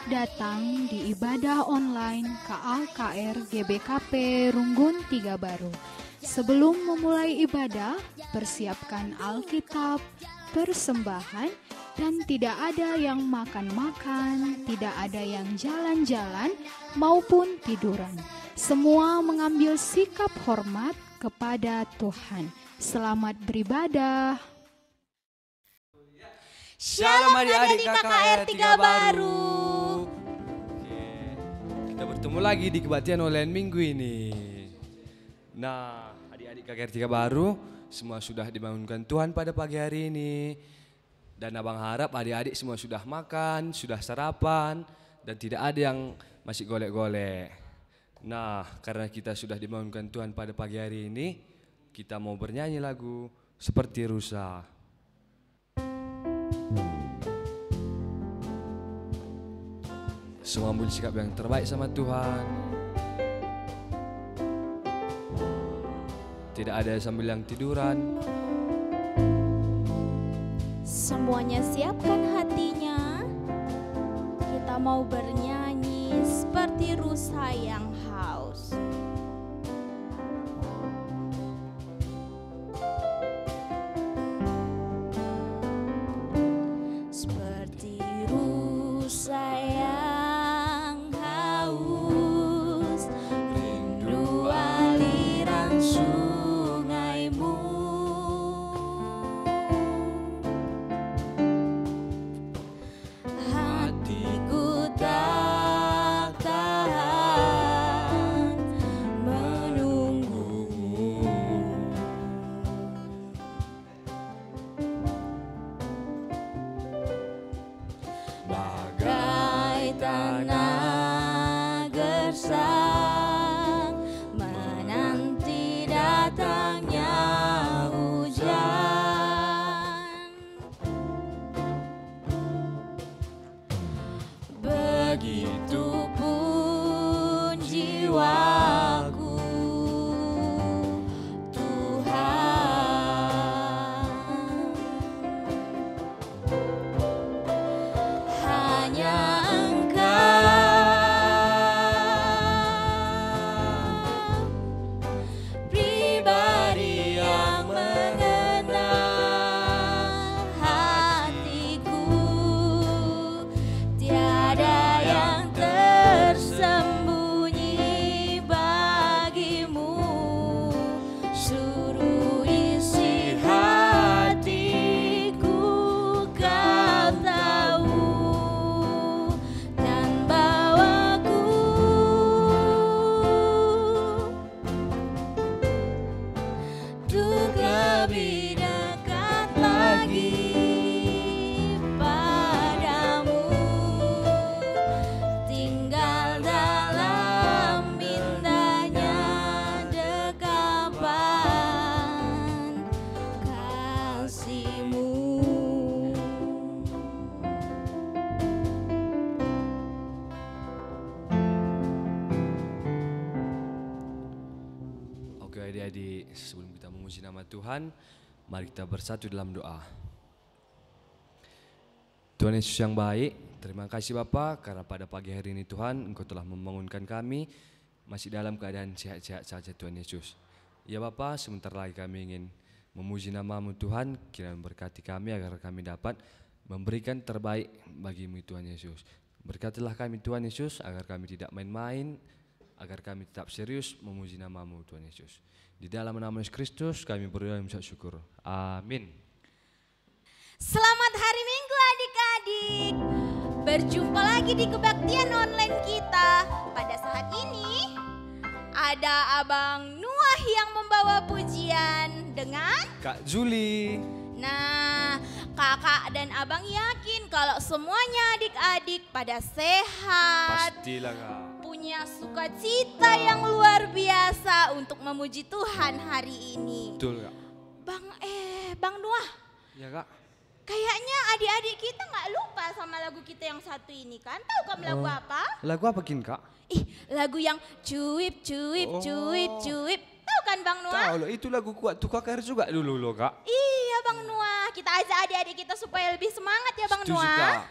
Selamat datang di ibadah online KAKR GBKP Runggun Tiga Baru. Sebelum memulai ibadah, persiapkan Alkitab, persembahan, dan tidak ada yang makan-makan, tidak ada yang jalan-jalan maupun tiduran. Semua mengambil sikap hormat kepada Tuhan. Selamat beribadah. Shalom adik-adik KKR Tiga Baru. Oke, kita bertemu lagi di kebaktian online minggu ini. Nah, adik-adik KKR Tiga Baru semua sudah dibangunkan Tuhan pada pagi hari ini. Dan abang harap adik-adik semua sudah makan, sudah sarapan, dan tidak ada yang masih golek-golek. Nah, karena kita sudah dibangunkan Tuhan pada pagi hari ini, kita mau bernyanyi lagu Seperti Rusa. Semua ambil sikap yang terbaik sama Tuhan. Tidak ada sambil yang tiduran. Semuanya siapkan hatinya. Kita mau bernyanyi seperti rusa yang haus. Seperti rusa yang haus, rindu aliran sungaimu. Hatiku tak tahan menunggumu. Bagai tanah gersang menanti datangnya hujan. Begitupun jiwaku, Tuhan. Hanya Engkau pribadi yang mengenal hatiku. Tiada yang tersembunyi bagimu. Suruh isi hatiku, Kau tahu, dan bawaku untuk lebih dekat lagi padamu. Tinggal dalam indahnya dekapan kasih-Mu. Oke adik-adik, sebelum kita memuji nama Tuhan, mari kita bersatu dalam doa. Tuhan Yesus yang baik, terima kasih Bapa karena pada pagi hari ini Tuhan Engkau telah membangunkan kami masih dalam keadaan sehat-sehat saja Tuhan Yesus. Ya Bapa, sebentar lagi kami ingin memuji nama-Mu Tuhan, kiranya berkati kami agar kami dapat memberikan terbaik bagi-Mu Tuhan Yesus. Berkatilah kami Tuhan Yesus agar kami tidak main-main, agar kami tetap serius memuji nama-Mu Tuhan Yesus. Di dalam nama Yesus Kristus kami berdoa dan mengucap syukur. Amin. Selamat hari Minggu adik-adik. Berjumpa lagi di kebaktian online kita. Pada saat ini ada Abang Nuah yang membawa pujian dengan Kak Juli. Nah, kakak dan abang yakin kalau semuanya adik-adik pada sehat, Pastilah Kak. punya sukacita yang luar biasa untuk memuji Tuhan hari ini. Betul Kak. Bang Nuah, Ya Kak. kayaknya adik-adik kita nggak lupa sama lagu kita yang satu ini kan? Tahu kamu lagu apa? Lagu apa Kin Kak? Lagu yang cuip cuip cuip cuip. Tahu kan Bang Nuah? Tahu loh, itu lagu kuat tuh KKR juga dulu loh Kak. Iya Bang Nuah, kita ajak adik-adik kita supaya lebih semangat ya Bang Setuju, Nuah. Kak.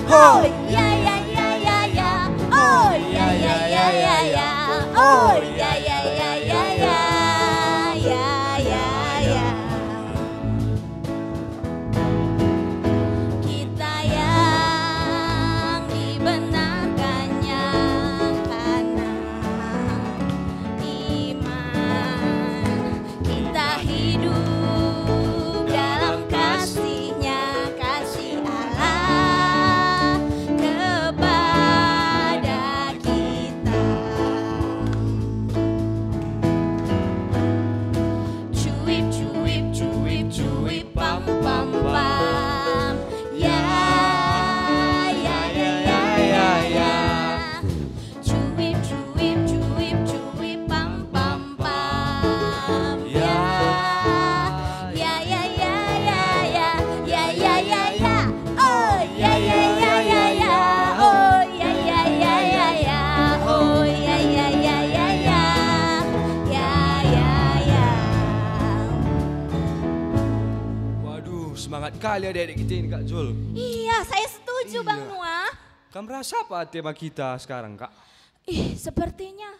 Oh ya ya ya ya ya. Oh ya ya ya ya ya. Oh ya ya ya ya ya. Ya ya ya. Kita yang dibenarkannya karena iman. Kita hidup dalam kasih-Nya, kasih Allah kepada kita. Cuip cuip cuip cuip pam pam pam. Ya ya ya ya ya ya. Cuip cuip cuip cuip pam pam pam. Ya ya ya ya ya ya ya ya ya ya. Oh ya ya ya ya ya. Oh ya ya ya ya ya. Oh ya ya ya ya ya. Ya ya ya. Waduh, semangat kali adik-adik kita ini Kak Jul. Iya, saya setuju Iya. Bang Noah. Kamu merasa apa tema kita sekarang Kak? Sepertinya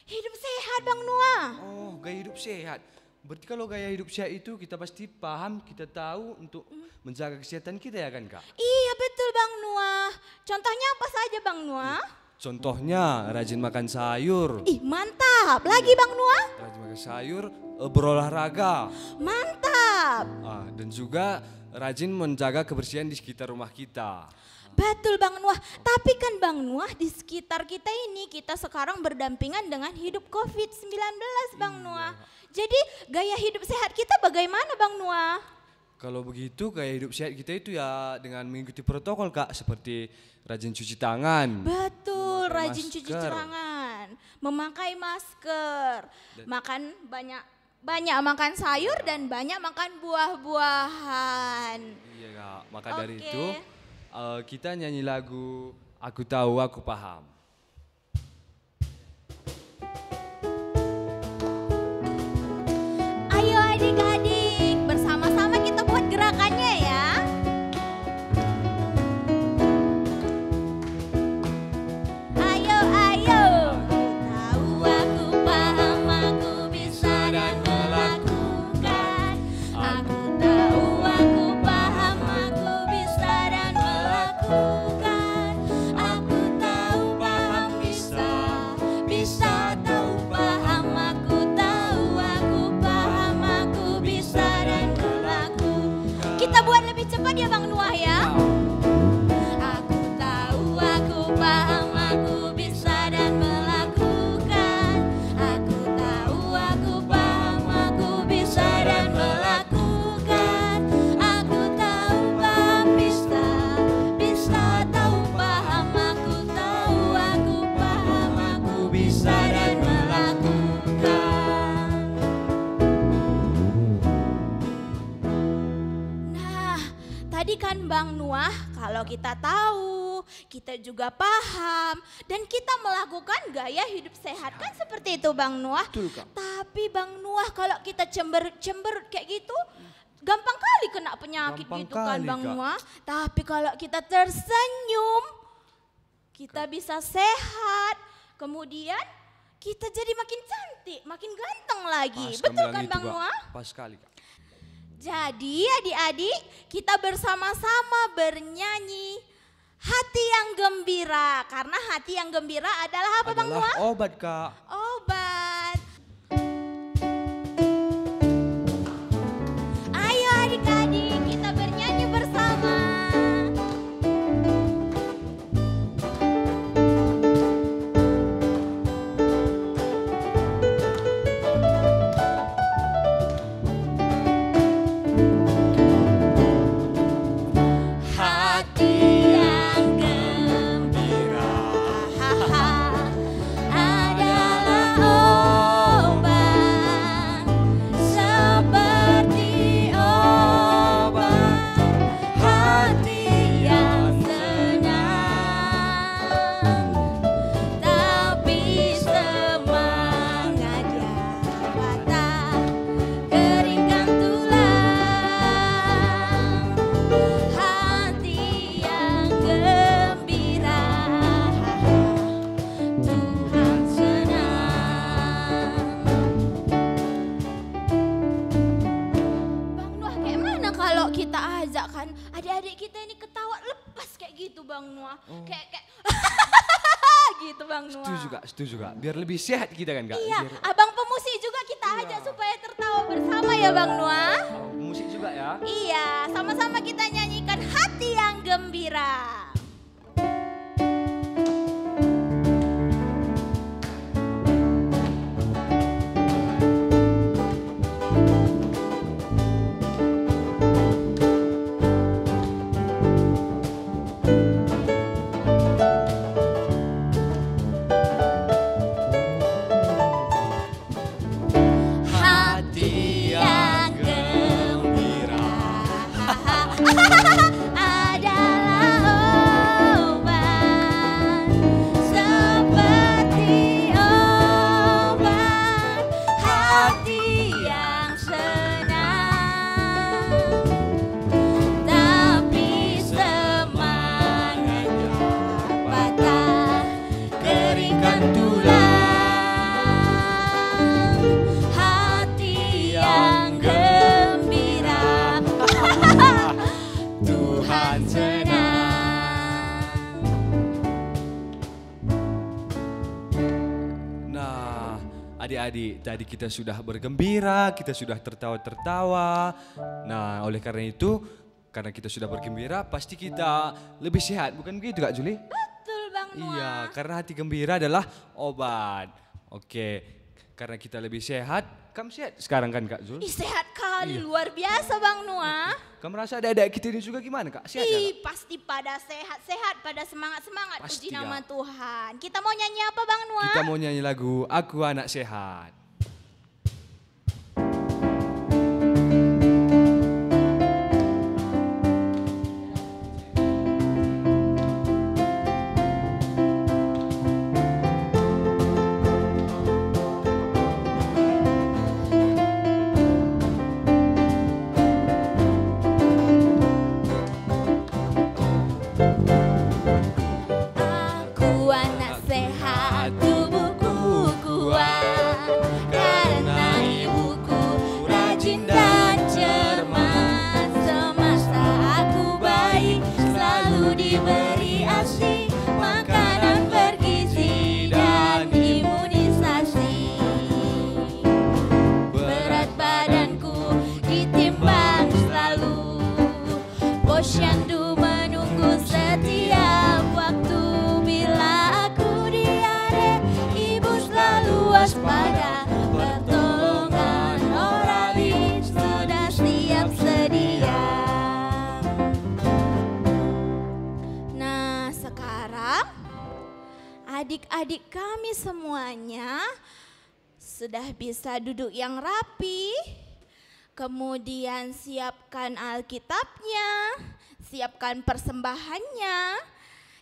hidup sehat Bang Noah. Oh, gaya hidup sehat. Berarti kalau gaya hidup sehat itu kita pasti paham, kita tahu untuk menjaga kesehatan kita ya kan Kak? Iya betul Bang Noah. Contohnya apa saja Bang Noah? Contohnya rajin makan sayur, Ih mantap. Lagi Bang Noah? rajin makan sayur, berolahraga, Mantap. dan juga rajin menjaga kebersihan di sekitar rumah kita. Betul Bang Noah. Tapi kan Bang Noah di sekitar kita ini kita sekarang berdampingan dengan hidup COVID-19 Bang Noah. Jadi gaya hidup sehat kita bagaimana Bang Noah? Kalau begitu gaya hidup sehat kita itu ya dengan mengikuti protokol Kak, seperti rajin cuci tangan. Betul, Memakai rajin cuci masker. tangan, memakai masker, makan banyak makan sayur dan banyak makan buah-buahan. Iya Kak, maka dari Oke. itu kita nyanyi lagu Aku Tahu Aku Paham. Ayo adik-adik, bersama-sama kita buat gerakannya ya. Ayo, ayo. Tahu aku paham, aku bisa dan melakukan. Aku tahu aku paham, aku bisa dan melakukan. Aku tahu paham bisa, bisa tahu paham. Aku tahu aku paham, aku bisa dan melakukan. Kita buat lebih cepat ya Bang Noah ya. Aku tahu aku paham, aku bisa dan melakukan. Aku tahu aku paham, aku bisa dan melakukan. Aku tahu paham bisa, bisa tahu paham. Aku tahu aku paham, aku bisa dan melakukan. Nah, tadi kan Bang Noah, kalau kita tahu, kita juga paham, dan kita melakukan gaya hidup sehat kan seperti itu Bang Noah. Betul, Kak. Tapi Bang Noah kalau kita cember kayak gitu, gampang kali kena penyakit Gampang gitu kan kali, Bang Kak. Noah. Tapi kalau kita tersenyum, kita bisa sehat, kemudian kita jadi makin cantik, makin ganteng lagi. Pas kamu Betul bilang kan itu, Bang Kak. Noah? Pas sekali Kak. Jadi adik-adik kita bersama-sama bernyanyi hati yang gembira. Karena hati yang gembira adalah apa Bang Adalah Noah? obat Kak. Obat. Ayo adik-adik kita bernyanyi bersama. Hati yang gembira adalah lepas kayak gitu Bang Noah. Kayak gitu Bang Noah. Setuju Kak. Biar lebih sehat kita kan Kak. Iya, abang pemusik juga kita ajak supaya tertawa bersama ya Bang Noah. Musik juga ya. Iya, sama-sama kita nyanyikan hati yang gembira. Hati yang gembira. Adalah obat, seperti obat hati yang senang, tapi semangatnya patah, keringkan tulang. Hati yang gembira, Tuhan senang. Nah, adik-adik, tadi kita sudah bergembira, kita sudah tertawa-tertawa. Nah, oleh karena itu, karena kita sudah bergembira, pasti kita lebih sehat, bukan begitu Kak Juli? Betul Bang Noah. Iya, karena hati gembira adalah obat. Oke, karena kita lebih sehat, kamu sehat sekarang kan Kak Zul? Ih, sehat kali, luar biasa Bang Noah. Kamu rasa adik-adik kita ini juga gimana Kak? Sehat nggak, Kak? Ih, pasti pada sehat-sehat, pada semangat-semangat. Pasti, Puji nama Kak. Tuhan. Kita mau nyanyi apa Bang Noah? Kita mau nyanyi lagu Aku Anak Sehat. Aku anak sehat, tubuhku kuat, karena ibuku rajin dan cermat. Semasa aku bayi selalu diberi ASI, makanan bergizi dan imunisasi. Berat badanku ditimbang selalu, posyandu menunggu setiap waktu. Bila aku diare, ibu selalu waspada, pertolongan oralis sudah siap sedia. Nah, sekarang adik-adik kami semuanya sudah bisa duduk yang rapi. Kemudian siapkan Alkitabnya, siapkan persembahannya.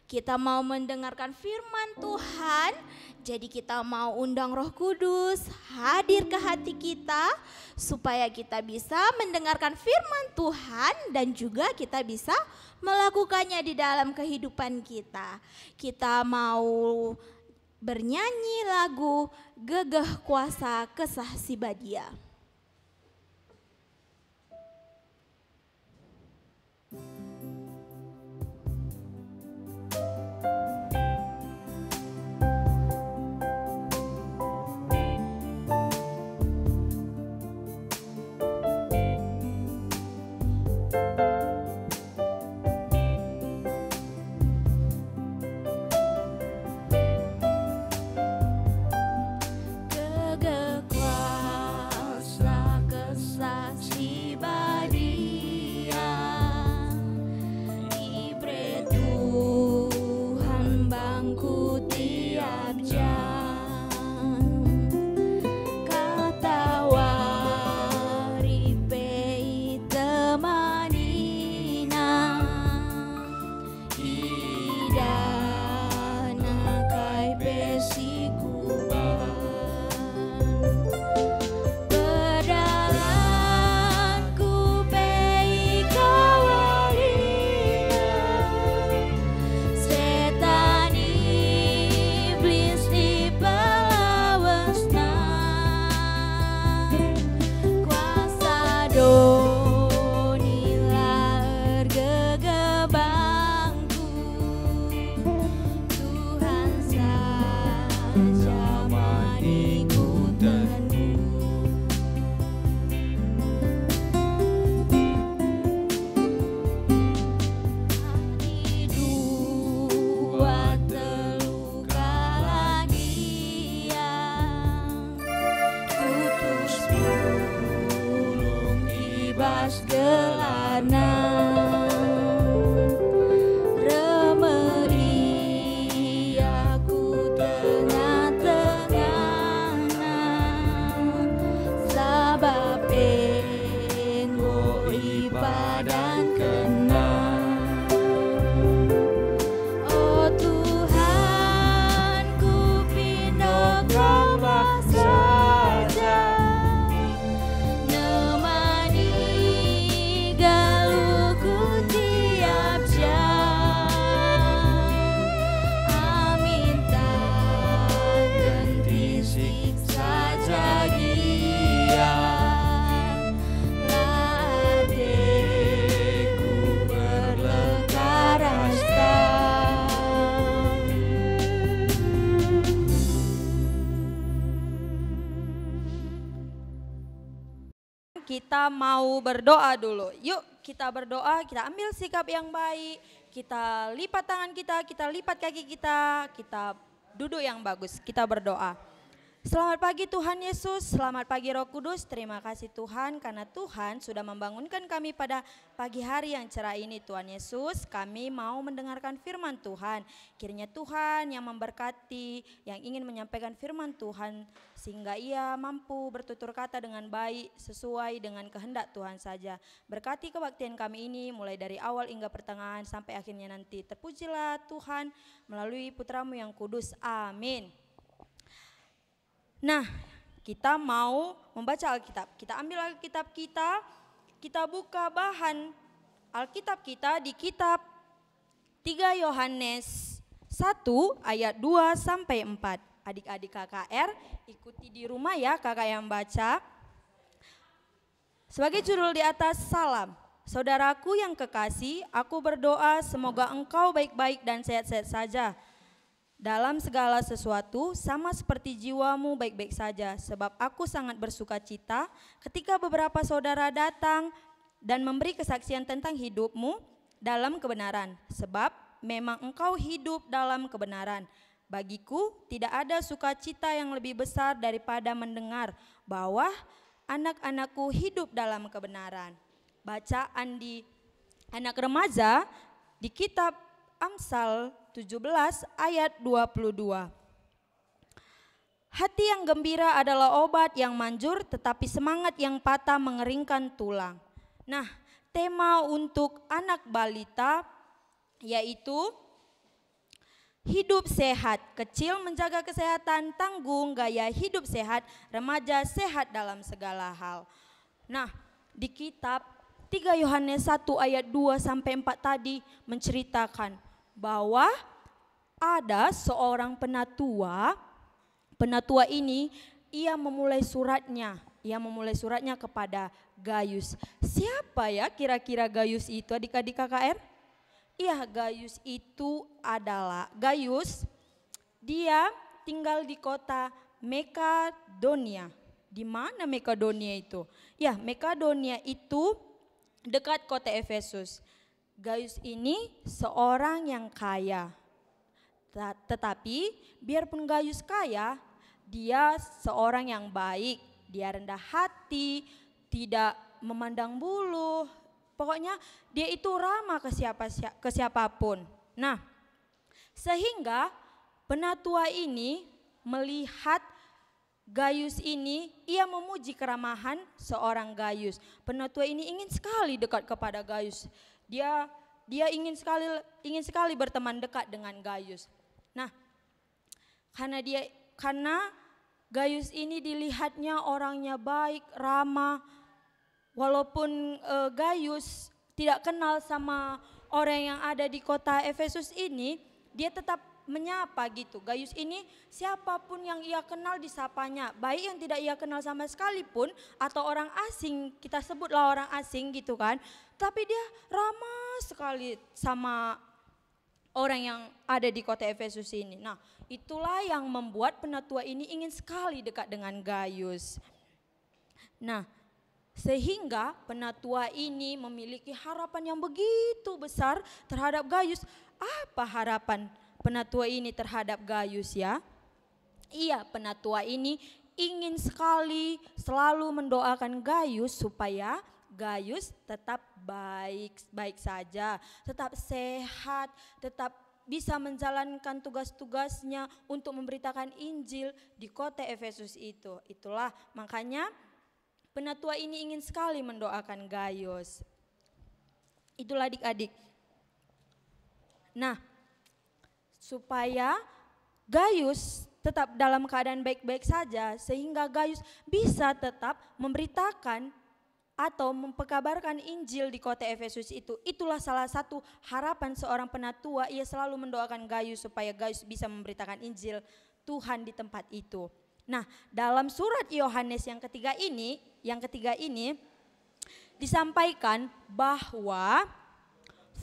Kita mau mendengarkan firman Tuhan, jadi kita mau undang Roh Kudus hadir ke hati kita supaya kita bisa mendengarkan firman Tuhan dan juga kita bisa melakukannya di dalam kehidupan kita. Kita mau bernyanyi lagu Gegeh Kuasa Kesah Si Badia. Gegeh kuasa kita mau berdoa dulu. Yuk kita berdoa, kita ambil sikap yang baik, kita lipat tangan kita lipat kaki kita duduk yang bagus, kita berdoa. Selamat pagi Tuhan Yesus, selamat pagi Roh Kudus. Terima kasih Tuhan karena Tuhan sudah membangunkan kami pada pagi hari yang cerah ini Tuhan Yesus. Kami mau mendengarkan firman Tuhan. Kiranya Tuhan yang memberkati, yang ingin menyampaikan firman Tuhan sehingga ia mampu bertutur kata dengan baik sesuai dengan kehendak Tuhan saja. Berkati kebaktian kami ini mulai dari awal hingga pertengahan sampai akhirnya nanti. Terpujilah Tuhan melalui putramu yang kudus. Amin. Nah, kita mau membaca Alkitab. Kita ambil Alkitab kita buka bahan Alkitab kita di kitab 3 Yohanes 1 ayat 2 sampai 4. Adik-adik KKR ikuti di rumah ya, kakak yang baca. Sebagai judul di atas, salam. Saudaraku yang kekasih, aku berdoa semoga engkau baik-baik dan sehat-sehat saja. Dalam segala sesuatu sama seperti jiwamu baik-baik saja, sebab aku sangat bersuka cita ketika beberapa saudara datang dan memberi kesaksian tentang hidupmu dalam kebenaran, sebab memang engkau hidup dalam kebenaran. Bagiku tidak ada sukacita yang lebih besar daripada mendengar bahwa anak-anakku hidup dalam kebenaran. Bacaan di anak remaja di kitab Amsal 17 ayat 22. Hati yang gembira adalah obat yang manjur, tetapi semangat yang patah mengeringkan tulang. Nah, tema untuk anak balita yaitu hidup sehat. Kecil menjaga kesehatan, tanggung gaya hidup sehat, remaja sehat dalam segala hal. Nah, di kitab 3 Yohanes 1 ayat 2 sampai 4 tadi menceritakan bahwa ada seorang penatua. Penatua ini ia memulai suratnya kepada Gayus. Siapa ya kira-kira Gayus itu, adik-adik KKR? Iya, Gayus itu adalah dia tinggal di kota Makedonia. Di mana Makedonia itu? Ya, Makedonia itu dekat kota Efesus. Gayus ini seorang yang kaya, tetapi biarpun Gayus kaya, dia seorang yang baik, dia rendah hati, tidak memandang bulu, pokoknya dia itu ramah ke siapapun. Nah, sehingga penatua ini melihat Gayus ini, ia memuji keramahan seorang Gayus. Penatua ini ingin sekali dekat kepada Gayus. Dia ingin sekali berteman dekat dengan Gayus. Nah, karena Gayus ini dilihatnya orangnya baik, ramah, walaupun Gayus tidak kenal sama orang yang ada di kota Efesus ini, dia tetap menyapa gitu. Gayus ini siapapun yang ia kenal disapanya, baik yang tidak ia kenal sama sekali pun atau orang asing, kita sebutlah orang asing gitu kan, tapi dia ramah sekali sama orang yang ada di kota Efesus ini. Nah, itulah yang membuat penatua ini ingin sekali dekat dengan Gayus. Nah, sehingga penatua ini memiliki harapan yang begitu besar terhadap Gayus. Apa harapan penatua ini terhadap Gayus ya? Iya, penatua ini ingin sekali selalu mendoakan Gayus supaya Gayus tetap baik saja, tetap sehat, tetap bisa menjalankan tugas-tugasnya untuk memberitakan Injil di kota Efesus itu. Itulah makanya penatua ini ingin sekali mendoakan Gayus. Itulah adik-adik. Nah, supaya Gayus tetap dalam keadaan baik-baik saja, sehingga Gayus bisa tetap memberitakan atau memperkabarkan Injil di kota Efesus itu. Itulah salah satu harapan seorang penatua, ia selalu mendoakan Gayus supaya Gayus bisa memberitakan Injil Tuhan di tempat itu. Nah, dalam surat Yohanes yang ketiga ini disampaikan bahwa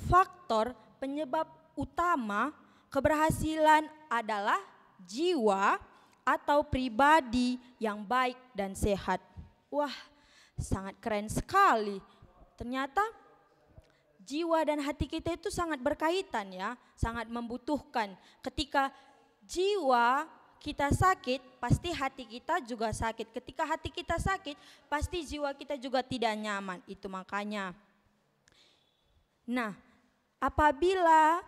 faktor penyebab utama keberhasilan adalah jiwa atau pribadi yang baik dan sehat. Wah, Sangat keren sekali. Ternyata jiwa dan hati kita itu sangat berkaitan ya, sangat membutuhkan. Ketika jiwa kita sakit, pasti hati kita juga sakit. Ketika hati kita sakit, pasti jiwa kita juga tidak nyaman. Itu makanya. Nah, apabila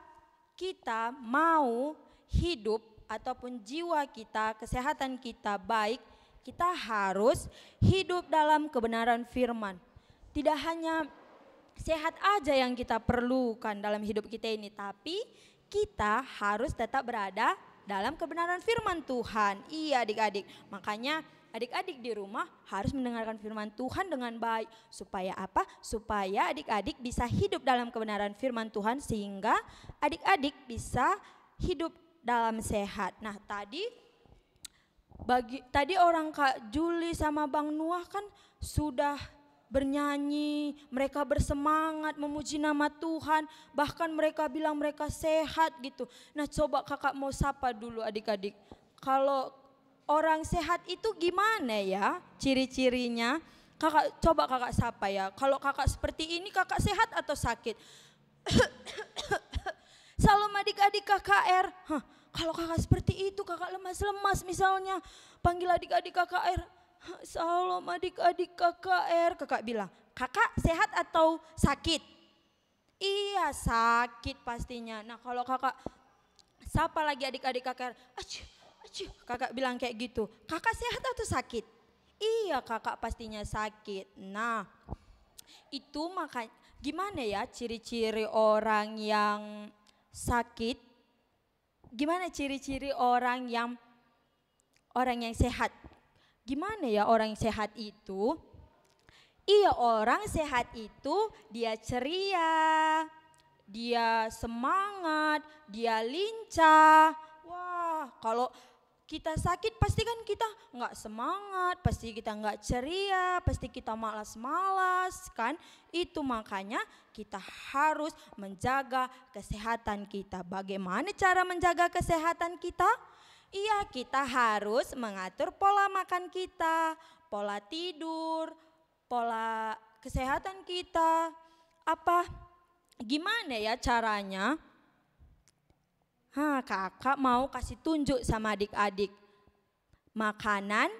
kita mau hidup ataupun jiwa kita, kesehatan kita baik, kita harus hidup dalam kebenaran firman. Tidak hanya sehat aja yang kita perlukan dalam hidup kita ini, tapi kita harus tetap berada dalam kebenaran firman Tuhan. Iya adik-adik, makanya adik-adik di rumah harus mendengarkan firman Tuhan dengan baik. Supaya apa? Supaya adik-adik bisa hidup dalam kebenaran firman Tuhan, sehingga adik-adik bisa hidup dalam sehat. Nah tadi orang Kak Juli sama Bang Nuah kan sudah bernyanyi, mereka bersemangat memuji nama Tuhan, bahkan mereka bilang mereka sehat gitu. Nah coba kakak mau sapa dulu adik-adik, kalau orang sehat itu gimana ya ciri-cirinya? Coba kakak sapa ya, kalau kakak seperti ini kakak sehat atau sakit? Salam adik-adik KKR. Kalau kakak seperti itu, kakak lemas-lemas misalnya, panggil adik-adik KKR. Salam adik-adik KKR. Kakak bilang, kakak sehat atau sakit? Iya sakit pastinya. Nah kalau kakak sapa lagi adik-adik KKR, kakak bilang kayak gitu, kakak sehat atau sakit? Iya kakak pastinya sakit. Nah itu makanya gimana ya ciri-ciri orang yang sakit? Gimana ciri-ciri orang yang sehat? Gimana ya orang yang sehat itu? Iya orang sehat itu dia ceria, dia semangat, dia lincah. Wah kalau kita sakit pasti kan kita nggak semangat, pasti kita nggak ceria, pasti kita malas-malas kan. Itu makanya kita harus menjaga kesehatan kita. Bagaimana cara menjaga kesehatan kita? Iya kita harus mengatur pola makan kita, pola tidur, pola kesehatan kita. Gimana ya caranya? Kakak mau kasih tunjuk sama adik-adik. Makanan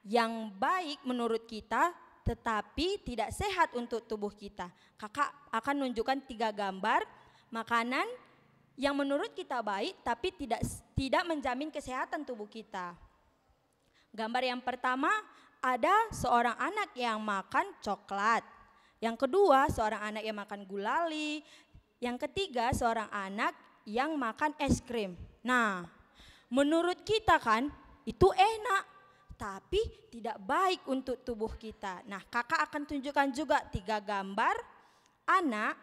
yang baik menurut kita tetapi tidak sehat untuk tubuh kita. Kakak akan nunjukkan 3 gambar makanan yang menurut kita baik tapi tidak menjamin kesehatan tubuh kita. Gambar yang pertama ada seorang anak yang makan coklat. Yang kedua seorang anak yang makan gulali. Yang ketiga seorang anak yang makan es krim. Nah menurut kita kan itu enak tapi tidak baik untuk tubuh kita. Nah kakak akan tunjukkan juga 3 gambar anak,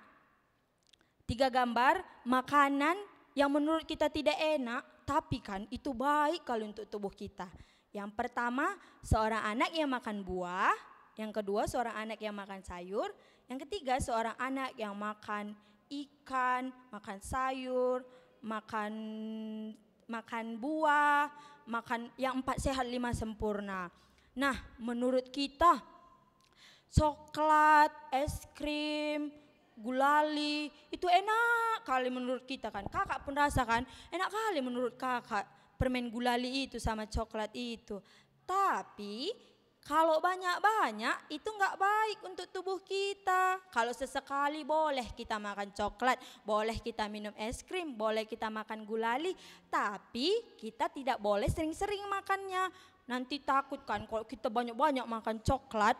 3 gambar makanan yang menurut kita tidak enak tapi kan itu baik kalau untuk tubuh kita. Yang pertama seorang anak yang makan buah, yang kedua seorang anak yang makan sayur, yang ketiga seorang anak yang makan ikan, makan sayur, makan buah, makan yang 4 sehat 5 sempurna. Nah menurut kita coklat, es krim, gulali itu enak kali menurut kita kan. Kakak pun rasakan enak kali menurut kakak permen gulali itu sama coklat itu. Tapi kalau banyak-banyak itu enggak baik untuk tubuh kita. Kalau sesekali boleh kita makan coklat, boleh kita minum es krim, boleh kita makan gulali, tapi kita tidak boleh sering-sering makannya. Nanti takut kan kalau kita banyak-banyak makan coklat,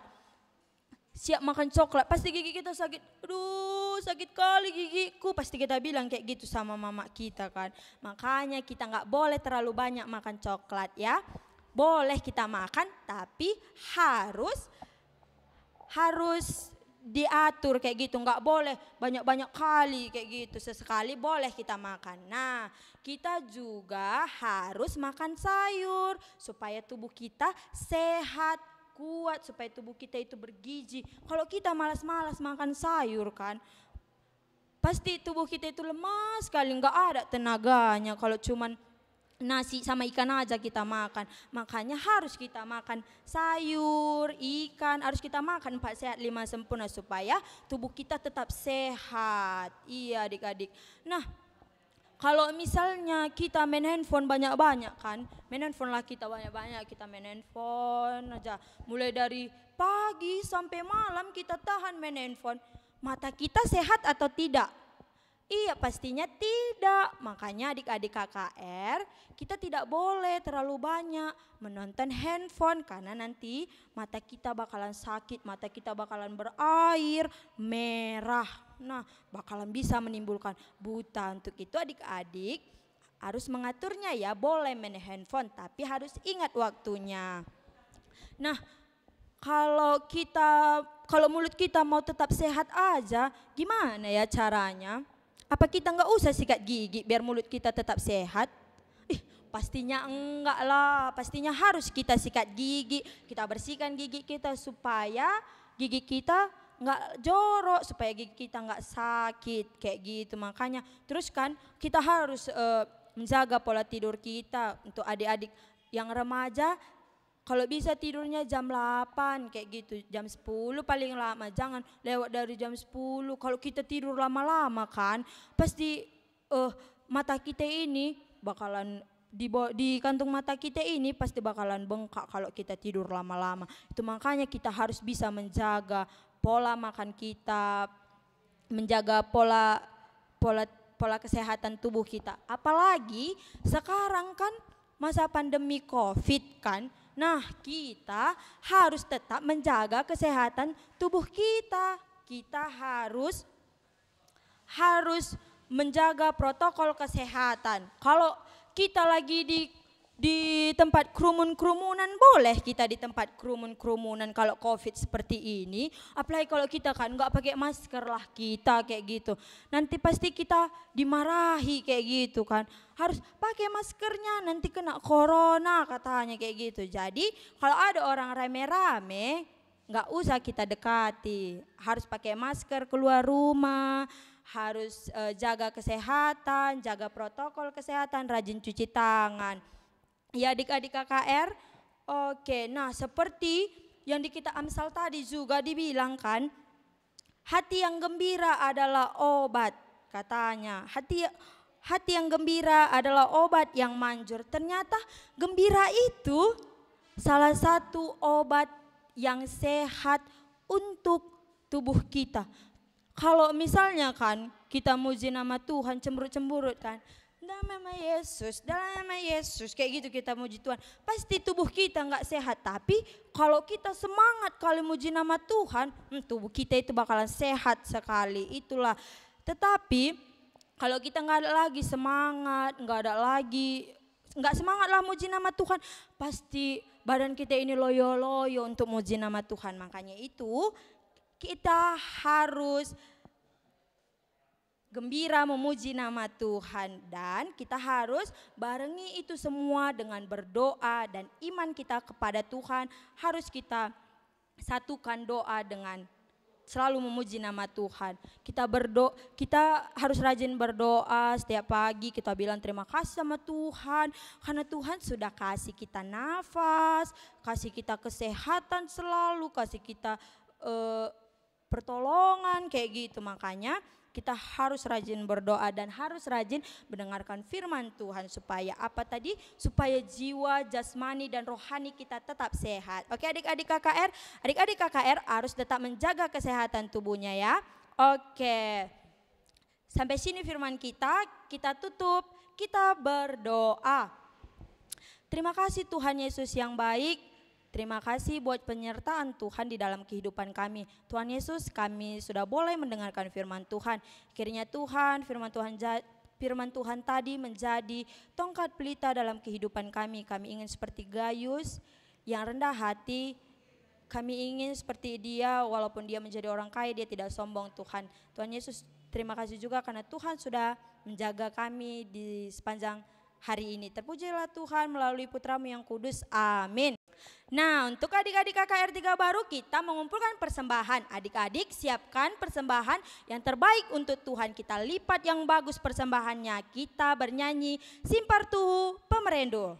siap makan coklat pasti gigi kita sakit. Aduh sakit kali gigiku, pasti kita bilang kayak gitu sama mama kita kan. Makanya kita enggak boleh terlalu banyak makan coklat ya. Boleh kita makan tapi harus diatur kayak gitu, nggak boleh banyak-banyak kali kayak gitu, sesekali boleh kita makan. Nah kita juga harus makan sayur supaya tubuh kita sehat, kuat, supaya tubuh kita itu bergizi. Kalau kita malas-malas makan sayur kan pasti tubuh kita itu lemah sekali, nggak ada tenaganya kalau cuman nasi sama ikan aja kita makan. Makanya harus kita makan sayur, ikan, harus kita makan 4 sehat 5 sempurna supaya tubuh kita tetap sehat. Iya adik-adik. Nah, kalau misalnya kita main handphone banyak-banyak kan, main handphone lah kita banyak-banyak, kita main handphone aja. Mulai dari pagi sampai malam kita tahan main handphone. Mata kita sehat atau tidak? Iya pastinya tidak. Makanya adik-adik KKR kita tidak boleh terlalu banyak menonton handphone karena nanti mata kita bakalan sakit, mata kita bakalan berair merah. Nah bakalan bisa menimbulkan buta. Untuk itu adik-adik harus mengaturnya ya, boleh main handphone tapi harus ingat waktunya. Nah kalau mulut kita mau tetap sehat aja gimana ya caranya? Apa kita nggak usah sikat gigi biar mulut kita tetap sehat? Pastinya enggak lah, pastinya harus kita sikat gigi, kita bersihkan gigi kita supaya gigi kita nggak jorok, supaya gigi kita nggak sakit kayak gitu. Makanya terus kan kita harus menjaga pola tidur kita. Untuk adik-adik yang remaja, kalau bisa tidurnya jam 8 kayak gitu, jam 10 paling lama, jangan lewat dari jam 10. Kalau kita tidur lama-lama kan pasti mata kita ini bakalan di kantung mata kita ini pasti bakalan bengkak kalau kita tidur lama-lama. Itu makanya kita harus bisa menjaga pola makan kita, menjaga pola kesehatan tubuh kita. Apalagi sekarang kan masa pandemi Covid kan. Nah kita harus tetap menjaga kesehatan tubuh kita. Kita harus menjaga protokol kesehatan. Kalau kita lagi di tempat kerumunan, boleh kita di tempat kerumunan kalau Covid seperti ini. Apalagi kalau kita kan nggak pakai masker lah kita kayak gitu. Nanti pasti kita dimarahi kayak gitu kan. Harus pakai maskernya, nanti kena corona katanya kayak gitu. Jadi kalau ada orang rame-rame nggak usah kita dekati. Harus pakai masker keluar rumah. Harus jaga kesehatan, jaga protokol kesehatan, rajin cuci tangan. Ya adik-adik KKR, oke. Nah seperti yang di kitab Amsal tadi juga dibilang kan, hati yang gembira adalah obat katanya. Hati yang gembira adalah obat yang manjur. Ternyata gembira itu salah satu obat yang sehat untuk tubuh kita. Kalau misalnya kan kita muji nama Tuhan cemberut-cemberut kan, dalam nama Yesus, kayak gitu kita muji Tuhan. Pasti tubuh kita nggak sehat. Tapi kalau kita semangat kali muji nama Tuhan, tubuh kita itu bakalan sehat sekali. Itulah. Tetapi kalau kita nggak ada lagi semangat, nggak semangat lah muji nama Tuhan, pasti badan kita ini loyo-loyo untuk muji nama Tuhan. Makanya itu kita harus gembira memuji nama Tuhan dan kita harus barengi itu semua dengan berdoa dan iman kita kepada Tuhan. Harus kita satukan doa dengan selalu memuji nama Tuhan. Kita harus rajin berdoa setiap pagi. Kita bilang terima kasih sama Tuhan karena Tuhan sudah kasih kita nafas, kasih kita kesehatan selalu, kasih kita pertolongan kayak gitu. Makanya kita harus rajin berdoa dan harus rajin mendengarkan firman Tuhan supaya apa tadi? Supaya jiwa, jasmani dan rohani kita tetap sehat. Oke adik-adik KKR harus tetap menjaga kesehatan tubuhnya ya. Oke. Sampai sini firman kita tutup, kita berdoa. Terima kasih Tuhan Yesus yang baik. Terima kasih buat penyertaan Tuhan di dalam kehidupan kami. Tuhan Yesus, kami sudah boleh mendengarkan firman Tuhan. Kiranya Tuhan, firman Tuhan tadi menjadi tongkat pelita dalam kehidupan kami. Kami ingin seperti Gayus yang rendah hati. Kami ingin seperti dia, walaupun dia menjadi orang kaya, dia tidak sombong Tuhan. Tuhan Yesus, terima kasih juga karena Tuhan sudah menjaga kami di sepanjang hari ini. Terpujilah Tuhan melalui Putramu yang kudus. Amin. Nah, untuk adik-adik KKR 3 baru kita mengumpulkan persembahan. Adik-adik siapkan persembahan yang terbaik untuk Tuhan. Kita lipat yang bagus persembahannya. Kita bernyanyi Simpar Tuhu Pemerendo.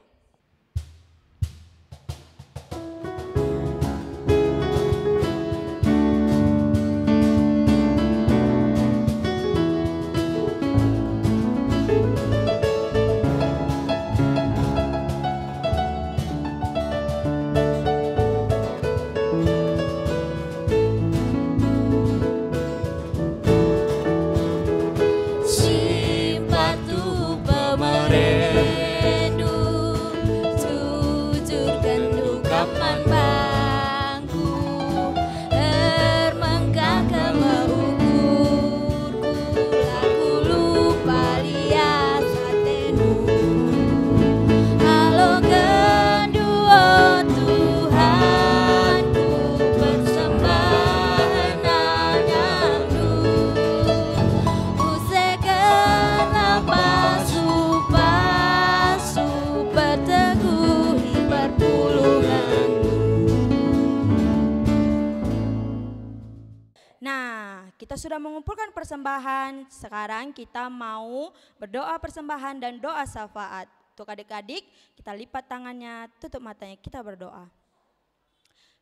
Kita sudah mengumpulkan persembahan, sekarang kita mau berdoa persembahan dan doa syafaat. Untuk adik-adik, kita lipat tangannya, tutup matanya, kita berdoa.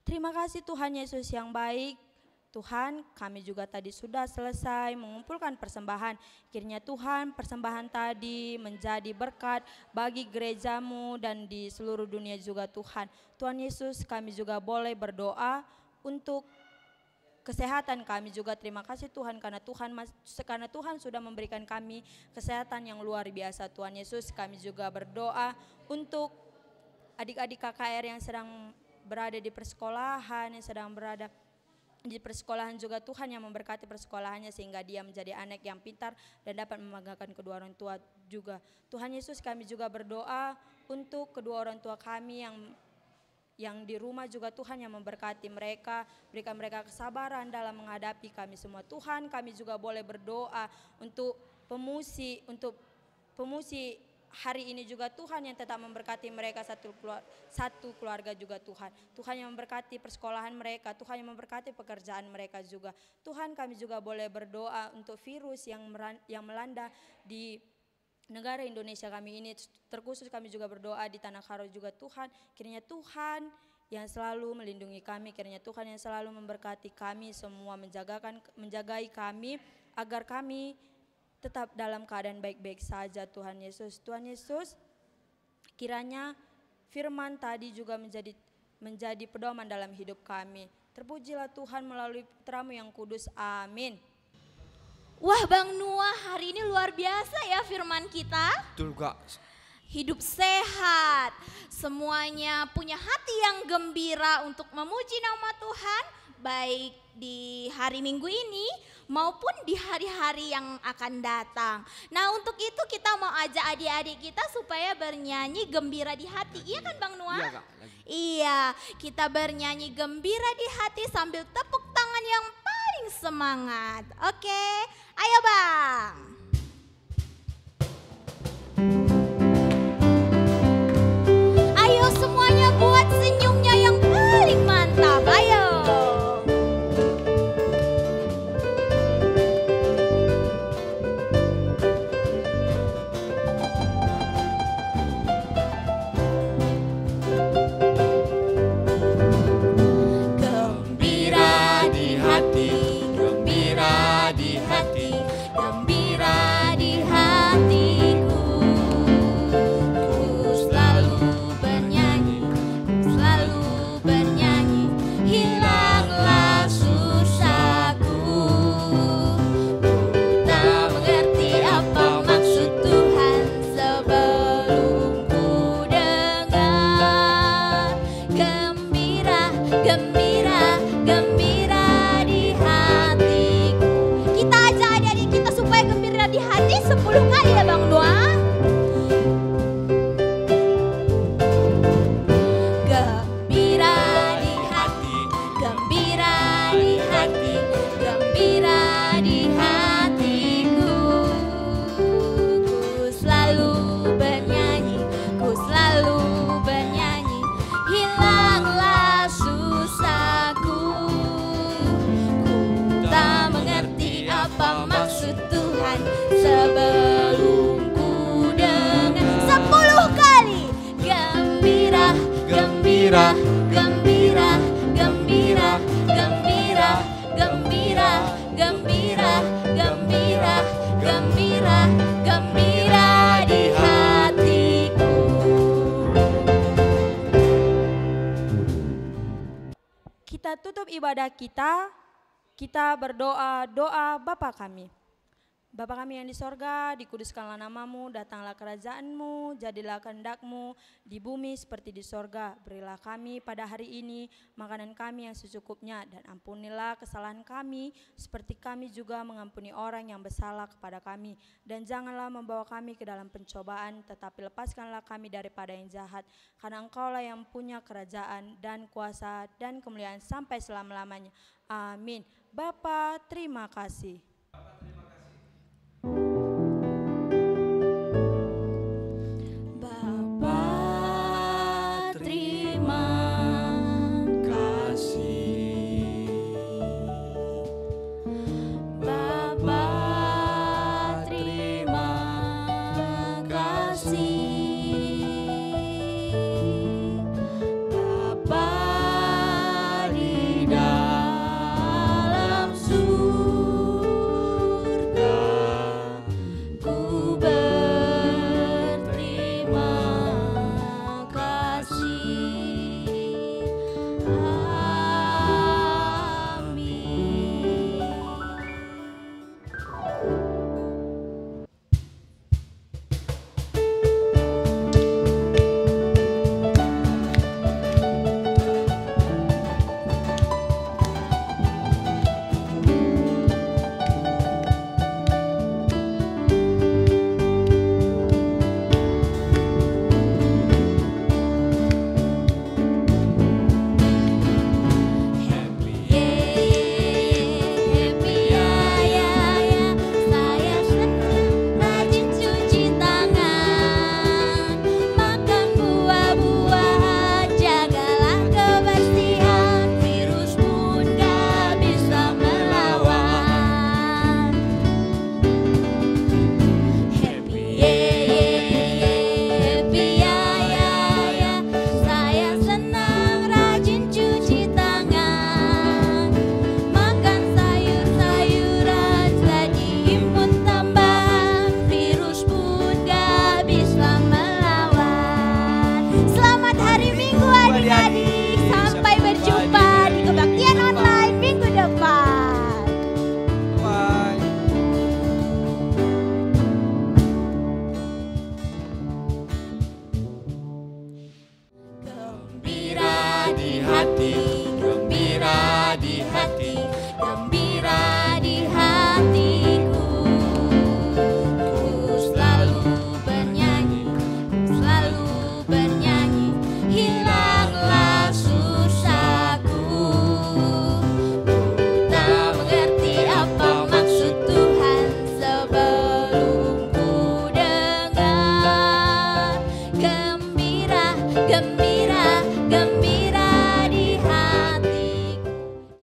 Terima kasih Tuhan Yesus yang baik. Tuhan, kami juga tadi sudah selesai mengumpulkan persembahan. Kiranya Tuhan, persembahan tadi menjadi berkat bagi gerejamu dan di seluruh dunia juga Tuhan. Tuhan Yesus, kami juga boleh berdoa untuk kesehatan kami juga. Terima kasih Tuhan karena Tuhan sudah memberikan kami kesehatan yang luar biasa. Tuhan Yesus, kami juga berdoa untuk adik-adik KKR yang sedang berada di persekolahan, yang sedang berada di persekolahan juga Tuhan yang memberkati persekolahannya sehingga dia menjadi anak yang pintar dan dapat membanggakan kedua orang tua juga. Tuhan Yesus, kami juga berdoa untuk kedua orang tua kami yang di rumah juga Tuhan yang memberkati mereka, berikan mereka kesabaran dalam menghadapi kami semua. Tuhan, kami juga boleh berdoa untuk pemusi hari ini juga Tuhan yang tetap memberkati mereka satu keluarga juga Tuhan. Tuhan yang memberkati persekolahan mereka, Tuhan yang memberkati pekerjaan mereka juga. Tuhan, kami juga boleh berdoa untuk virus yang melanda di negara Indonesia kami ini, terkhusus kami juga berdoa di Tanah Karo juga Tuhan. Kiranya Tuhan yang selalu melindungi kami, kiranya Tuhan yang selalu memberkati kami semua, menjagai kami agar kami tetap dalam keadaan baik-baik saja Tuhan Yesus. Tuhan Yesus, kiranya firman tadi juga menjadi pedoman dalam hidup kami. Terpujilah Tuhan melalui putra-Mu yang kudus. Amin. Wah Bang Nuah, hari ini luar biasa ya firman kita. Betul Kak. Hidup sehat, semuanya punya hati yang gembira untuk memuji nama Tuhan, baik di hari Minggu ini maupun di hari-hari yang akan datang. Nah untuk itu kita mau ajak adik-adik kita supaya bernyanyi gembira di hati, iya kan Bang Nuah? Iya Kak. Iya, kita bernyanyi gembira di hati sambil tepuk tangan yang paling semangat. Oke, ayo Bang. Ayo semuanya buat senyumnya yang paling mantap, ayo. Gembira di hati, gembira di hati, gembira gembira, gembira, gembira, gembira, gembira, gembira, gembira, gembira, gembira di hatiku. Kita tutup ibadah kita berdoa doa Bapa kami. Bapa kami yang di sorga, dikuduskanlah namamu, datanglah kerajaanmu, jadilah kehendak-mu di bumi seperti di sorga. Berilah kami pada hari ini makanan kami yang secukupnya, dan ampunilah kesalahan kami seperti kami juga mengampuni orang yang bersalah kepada kami. Dan janganlah membawa kami ke dalam pencobaan, tetapi lepaskanlah kami daripada yang jahat. Karena Engkaulah yang punya kerajaan dan kuasa dan kemuliaan sampai selama-lamanya. Amin. Bapa, terima kasih.